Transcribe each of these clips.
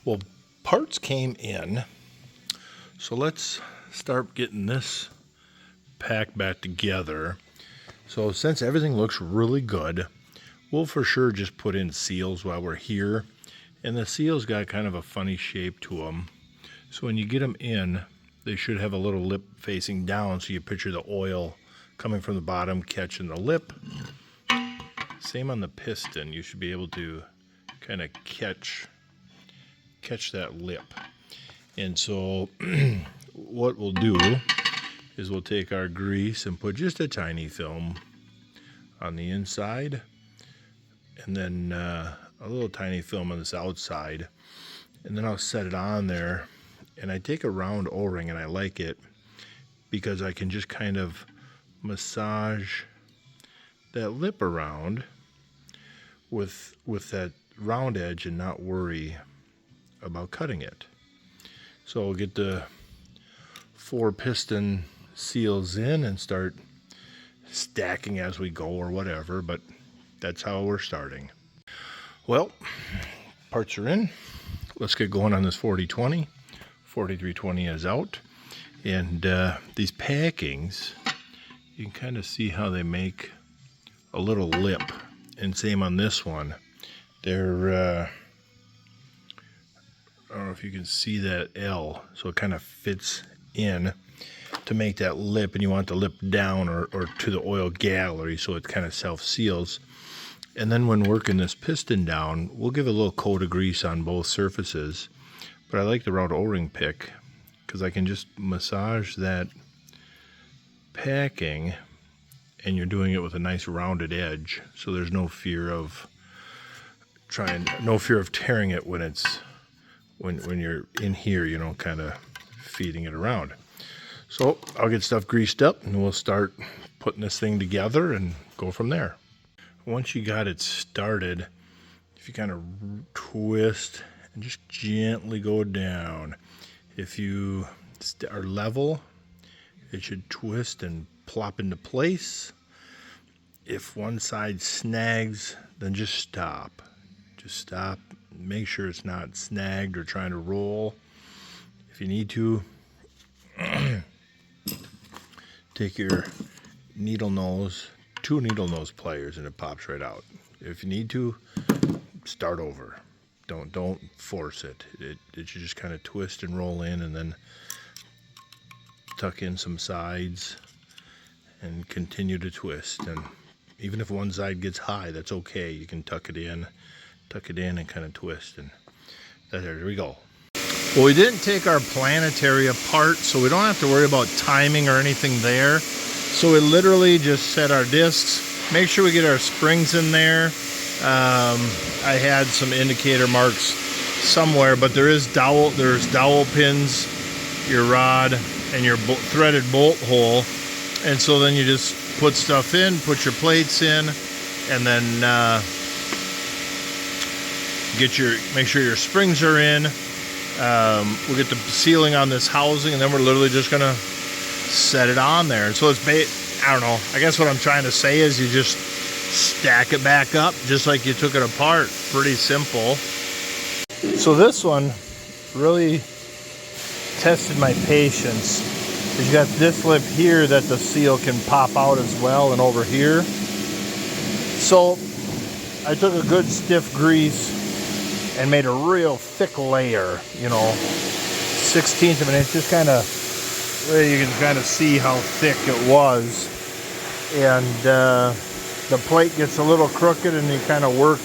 Well, parts came in, so let's start getting this pack back together. So since everything looks really good, we'll for sure just put in seals while we're here. And the seals got kind of a funny shape to them. So when you get them in, they should have a little lip facing down, so you picture the oil coming from the bottom, catching the lip. Same on the piston, you should be able to kind of catch that lip. And so what we'll do is we'll take our grease and put just a tiny film on the inside, and then a little tiny film on this outside, and then I'll set it on there. And I take a round O-ring, and I like it because I can just kind of massage that lip around with that round edge and not worry about cutting it. So we'll get the 4 piston seals in and start stacking as we go or whatever, but that's how we're starting. Well, parts are in. Let's get going on this 4020. 4320 is out, and these packings, you can kind of see how they make a little lip, and same on this one. They're I don't know if you can see that L, so it kind of fits in to make that lip, and you want the lip down or to the oil gallery so it kind of self-seals. And then when working this piston down, we'll give a little coat of grease on both surfaces. But I like the round O-ring pick because I can just massage that packing, and you're doing it with a nice rounded edge, so there's no fear of tearing it when it's when you're in here, you know, kind of feeding it around. So I'll get stuff greased up, and we'll start putting this thing together and go from there. Once you got it started, if you kind of twist and just gently go down, if you are level, it should twist and plop into place. If one side snags, then just stop. Just stop. Make sure it's not snagged or trying to roll. If you need to, take your needle nose, 2 needle nose pliers, and it pops right out. If you need to, start over. Don't force it. It should just kind of twist and roll in, and then tuck in some sides and continue to twist. And even if one side gets high, that's okay. You can tuck it in and kind of twist, and there we go. Well, we didn't take our planetary apart, so we don't have to worry about timing or anything there. So we literally just set our discs, make sure we get our springs in there. I had some indicator marks somewhere, but there's dowel pins, your rod, and your threaded bolt hole. And so then you just put stuff in, put your plates in, and then make sure your springs are in. We'll get the sealing on this housing, and then we're literally just gonna set it on there. And so it's I don't know, I guess what I'm trying to say is you just stack it back up just like you took it apart. Pretty simple. So this one really tested my patience. You got this lip here that the seal can pop out as well, and over here. So I took a good stiff grease and made a real thick layer, you know, 1/16 of an inch, just kind of, you can kind of see how thick it was. And the plate gets a little crooked, and you kind of work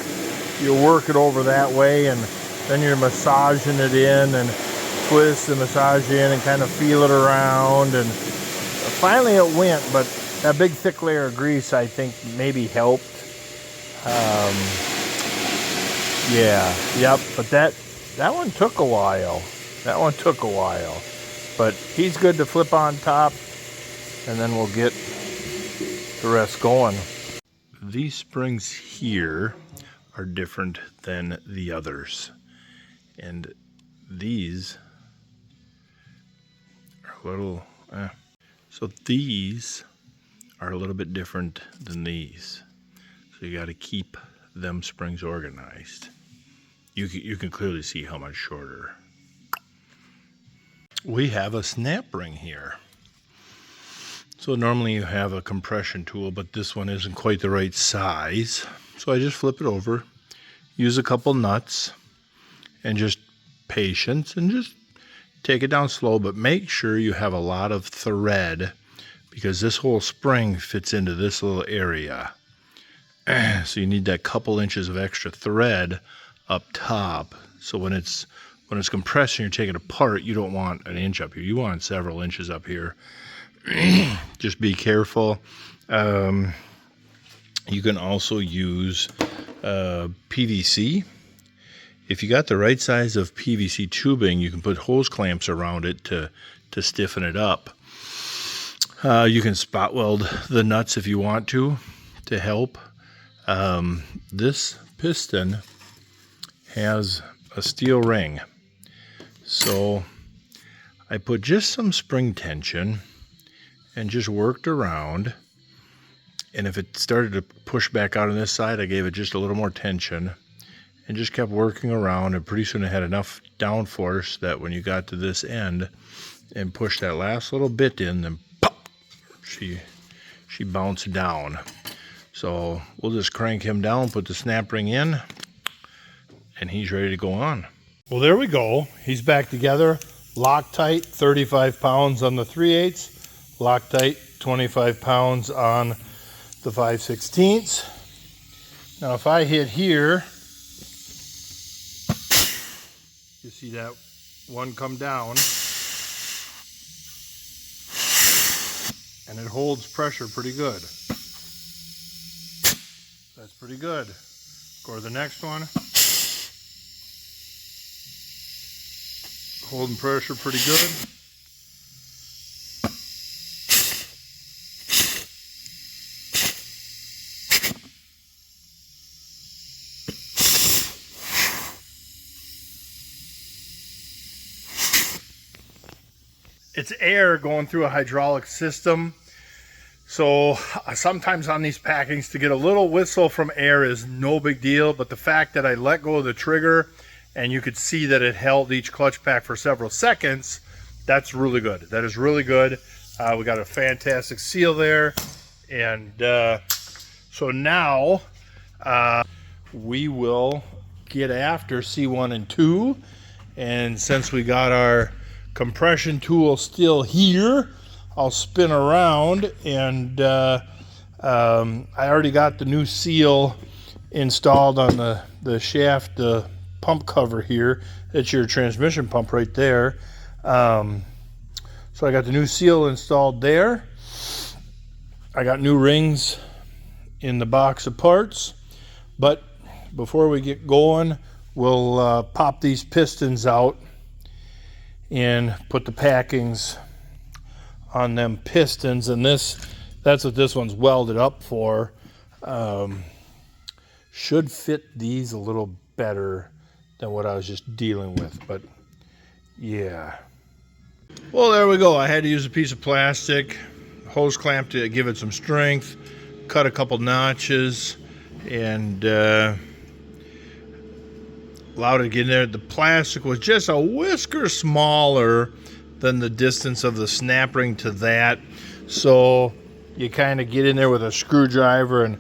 it over that way, and then you're massaging it in and twist and massage in and kind of feel it around, and finally it went. But that big thick layer of grease, I think, maybe helped. But that one took a while. But he's good to flip on top, and then we'll get the rest going. These springs here are different than the others, and these are a little so these are a little bit different than these, so you got to keep them springs organized. you can clearly see how much shorter. We have a snap ring here. So normally you have a compression tool, but this one isn't quite the right size. So I just flip it over, use a couple nuts, and just patience, and just take it down slow, but make sure you have a lot of thread because this whole spring fits into this little area. So you need that couple inches of extra thread up top. So when it's compressing, you're taking it apart, you don't want an inch up here. You want several inches up here. Just be careful. You can also use PVC. If you got the right size of PVC tubing, you can put hose clamps around it to stiffen it up. You can spot weld the nuts if you want to help. This piston has a steel ring. So I put just some spring tension and just worked around. And if it started to push back out on this side, I gave it just a little more tension and just kept working around. And pretty soon it had enough downforce that when you got to this end and pushed that last little bit in, then pop, she bounced down. So we'll just crank him down, put the snap ring in, and he's ready to go on. Well, there we go. He's back together. Loctite, 35 pounds on the 3/8. Loctite, 25 pounds on the 5/16. Now if I hit here, you see that one come down, and it holds pressure pretty good. That's pretty good. Go to the next one. Holding pressure pretty good. It's air going through a hydraulic system. So sometimes on these packings to get a little whistle from air is no big deal, but the fact that I let go of the trigger and you could see that it held each clutch pack for several seconds, that's really good. That is really good. We got a fantastic seal there. And so now we will get after C1 and 2. And since we got our compression tool still here, I'll spin around, and I already got the new seal installed on the shaft, the pump cover here. It's your transmission pump right there. So I got the new seal installed there. I got new rings in the box of parts. But before we get going, we'll pop these pistons out and put the packings on them pistons, and that's what this one's welded up for. Should fit these a little better than what I was just dealing with, but yeah. Well, there we go. I had to use a piece of plastic hose clamp to give it some strength, cut a couple notches, and allowed it to get in there. The plastic was just a whisker smaller than the distance of the snap ring to that. So you kind of get in there with a screwdriver, and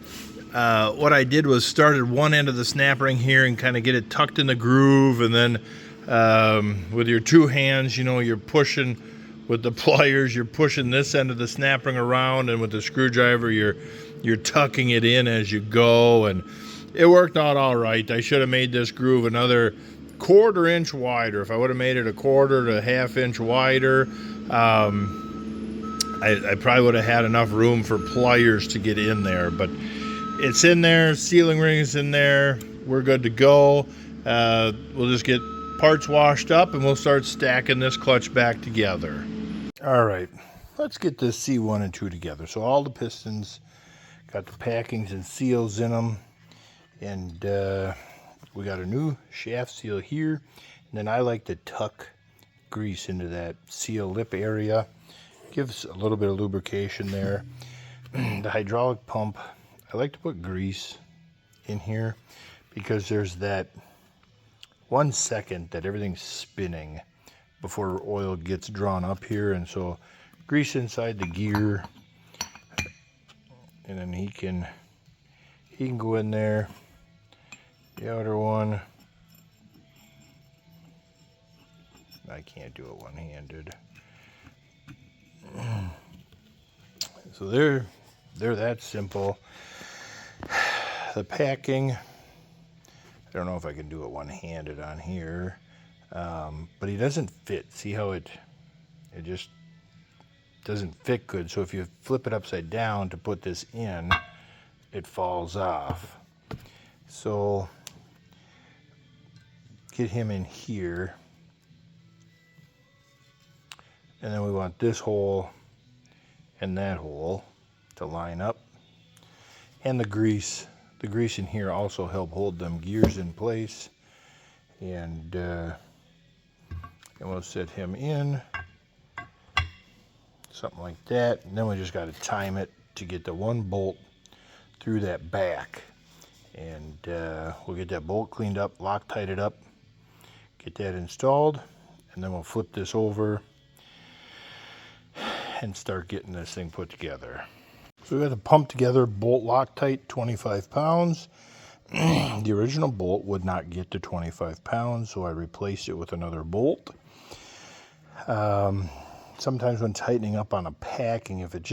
what I did was started one end of the snap ring here and kind of get it tucked in the groove, and then with your two hands, you know, you're pushing with the pliers, you're pushing this end of the snap ring around, and with the screwdriver you're tucking it in as you go, and it worked out all right. I should have made this groove another 1/4 inch wider. If I would have made it 1/4 to 1/2 inch wider, I probably would have had enough room for pliers to get in there, but it's in there, sealing rings in there, we're good to go. We'll just get parts washed up and we'll start stacking this clutch back together. All right, let's get this C1 and 2 together. So all the pistons got the packings and seals in them, and we got a new shaft seal here, and then I like to tuck grease into that seal lip area. Gives a little bit of lubrication there. The hydraulic pump, I like to put grease in here because there's that 1 second that everything's spinning before oil gets drawn up here. And so grease inside the gear, and then he can go in there. The outer one, I can't do it one-handed. So they're that simple. The packing, I don't know if I can do it one-handed on here, but he doesn't fit. See how it just doesn't fit good. So if you flip it upside down to put this in, it falls off. So get him in here, and then we want this hole and that hole to line up, and the grease in here also help hold them gears in place. And we'll set him in something like that, and then we just got to time it to get the one bolt through that back. And we'll get that bolt cleaned up, Loctite up, get that installed, and then we'll flip this over and start getting this thing put together. So we got the pump together bolt Loctite, 25 pounds. The original bolt would not get to 25 pounds, so I replaced it with another bolt. Sometimes when tightening up on a packing, if it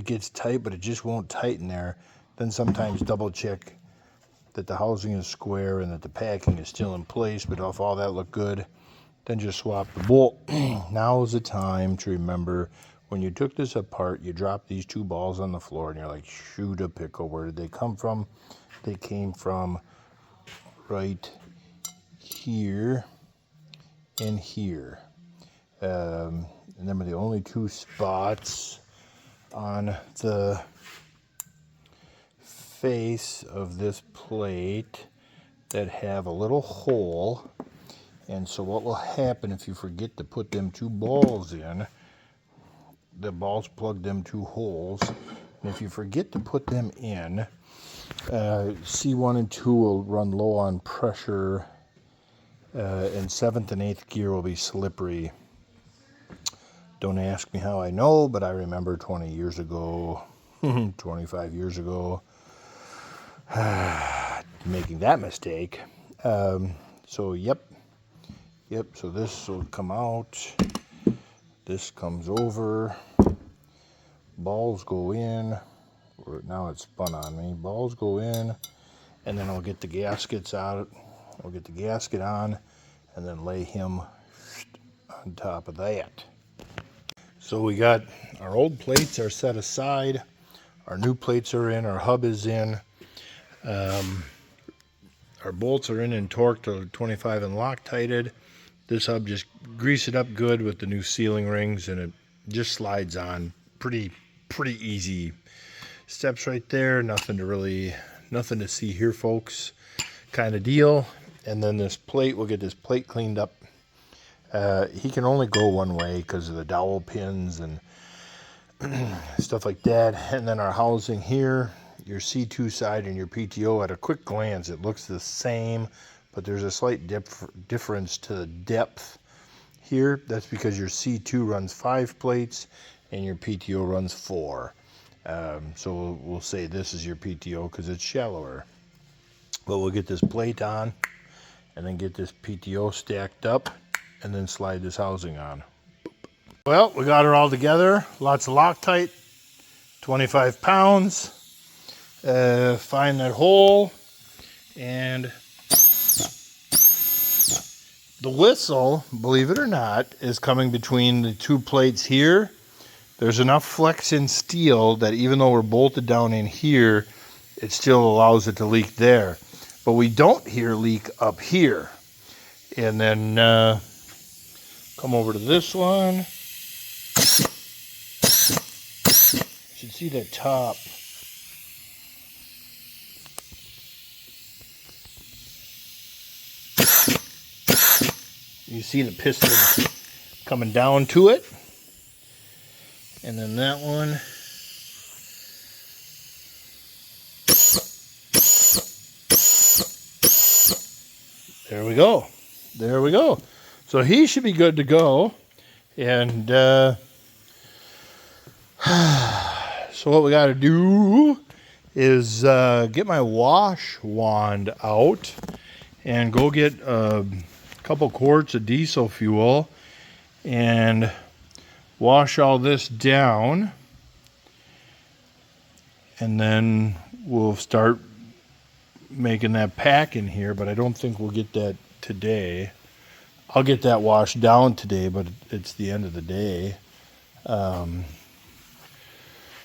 gets tight but it just won't tighten there, then sometimes double check that the housing is square and that the packing is still in place. But if all that looked good, then just swap the bolt. Now is the time to remember, when you took this apart, you dropped these two balls on the floor and you're like, shoot a pickle, where did they come from? They came from right here and here. And them are the only two spots on the face of this plate that have a little hole. And so what will happen if you forget to put them two balls in, the balls plug them two holes, and if you forget to put them in, C1 and 2 will run low on pressure, and 7th and 8th gear will be slippery. Don't ask me how I know, but I remember 20 years ago, 25 years ago, making that mistake. So yep, so this will come out, this comes over, balls go in, or now it's spun on me, balls go in, and then I'll get the gaskets out, I'll get the gasket on, and then lay him on top of that. So we got our old plates are set aside, our new plates are in, our hub is in, our bolts are in and torqued to 25 and Loctited. This hub, just grease it up good with the new sealing rings, and it just slides on pretty easy. Steps right there, nothing to see here, folks, kind of deal. And then this plate, we'll get this plate cleaned up. He can only go one way because of the dowel pins and stuff like that. And then our housing here, your C2 side and your PTO, at a quick glance it looks the same, but there's a slight difference to the depth here. That's because your C2 runs 5 plates and your PTO runs 4. So we'll say this is your PTO because it's shallower. But we'll get this plate on and then get this PTO stacked up and then slide this housing on. Well, we got her all together. Lots of Loctite, 25 pounds. Find that hole, and the whistle, believe it or not, is coming between the two plates here. There's enough flex in steel that even though we're bolted down in here, it still allows it to leak there. But we don't hear leak up here. And then come over to this one. You should see that top. You see the piston coming down to it. And then that one. There we go. There we go. So he should be good to go. And so what we got to do is get my wash wand out and go get a couple quarts of diesel fuel and wash all this down. And then we'll start making that pack in here, but I don't think we'll get that today. I'll get that washed down today, but it's the end of the day.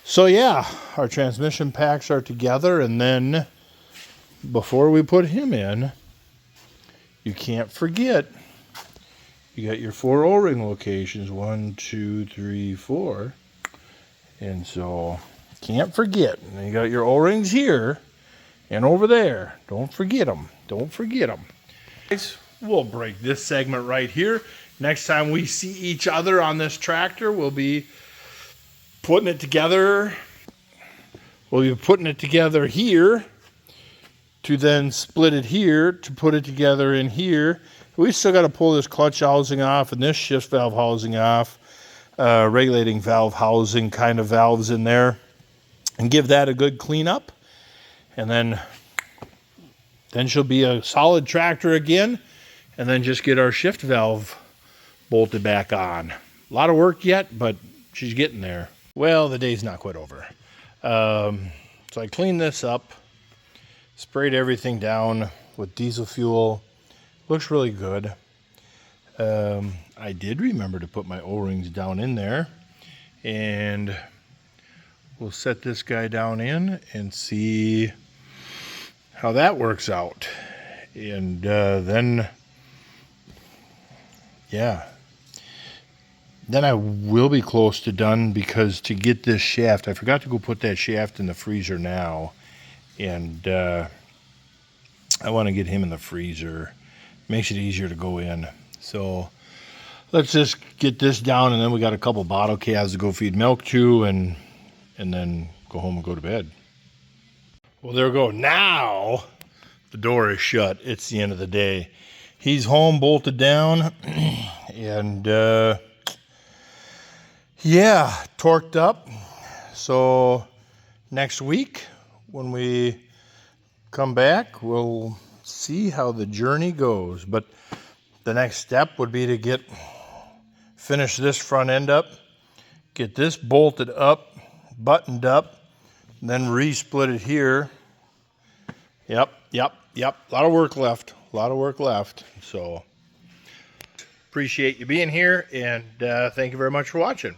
So yeah, our transmission packs are together, and then before we put him in, you can't forget, you got your 4 O-ring locations, 1, 2, 3, 4. And so can't forget. And you got your O-rings here and over there. Don't forget them. Don't forget them. We'll break this segment right here. Next time we see each other on this tractor, we'll be putting it together. We'll be putting it together here to then split it here to put it together in here. We still got to pull this clutch housing off and this shift valve housing off. Regulating valve housing kind of valves in there. And give that a good cleanup. And then she'll be a solid tractor again. And then just get our shift valve bolted back on. A lot of work yet, but she's getting there. Well, the day's not quite over. So I cleaned this up. Sprayed everything down with diesel fuel. Looks really good. I did remember to put my O-rings down in there. And we'll set this guy down in and see how that works out. And then I will be close to done, because to get this shaft, I forgot to go put that shaft in the freezer now. And I want to get him in the freezer. Makes it easier to go in. So let's just get this down, and then we got a couple bottle calves to go feed milk to, and then go home and go to bed. Well, there we go. Now the door is shut. It's the end of the day. He's home, bolted down, and torqued up. So next week when we come back, we'll see how the journey goes. But the next step would be to finish this front end up, get this bolted up, buttoned up, then re-split it here. Yep. A lot of work left. So appreciate you being here, and thank you very much for watching.